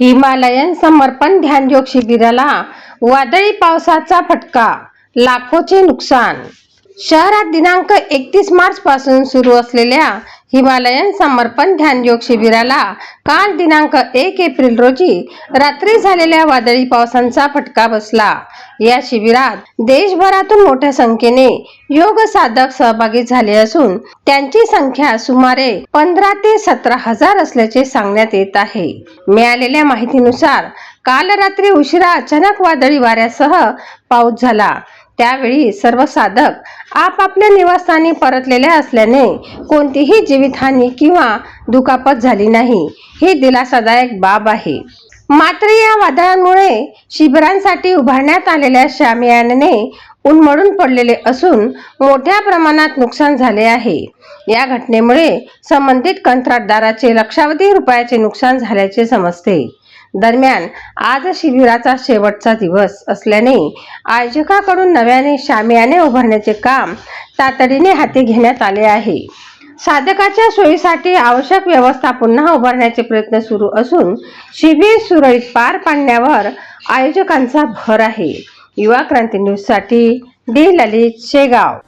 Himalayan समर्पण ध्यानयोग शिबिराला वादळी पावसाचा फटका, लाखोचे नुकसान। शहरात दिनांक 31 मार्च पासून सुरू असलेल्या हिमालयन समर्पण ध्यानयोग शिबिराला काल दिनांक 1 एप्रिल रोजी रात्री झालेल्या वादळी पावसाचा फटका बसला। या शिबिरात देशभरातून मोठ्या संख्येने योग साधक सहभागी झाले असून त्यांची संख्या सुमारे 15 ते 17 हजार असल्याचे सांगण्यात येत आहे। मिळालेल्या माहितीनुसार काल रात्री उशिरा अचानक वादळी वाऱ्यासह पाऊस झाला। त्यावेळी सर्व साधक आपापल्या निवासस्थानी परतलेले असल्याने कोणतीही जीवितहानी किंवा दुखापत झाली नाही, ही दिलासादायक बाब आहे। मात्र या वादळांमुळे शिबिरांसाठी उभारण्यात आलेल्या शामियाने उन्मळून पडलेले असून मोठ्या प्रमाणात नुकसान झाले आहे। या घटनेमुळे संबंधित कंत्राटदाराचे लक्षावधी रुपयाचे नुकसान झाल्याचे समजते। दरम्यान आज शिबिराचा शेवटचा दिवस असल्याने आयोजकांकडून नव्याने शामियाने उभारण्याचे काम तातडीने हाती घेण्यात आले आहे। साधकाच्या सोयीसाठी आवश्यक व्यवस्था पुन्हा उभारण्याचे प्रयत्न सुरू असून शिबिर सुरळीत पार पाडण्यावर आयोजकांचा भर आहे। युवा क्रांती न्यूज साठी डी ललित, शेगाव।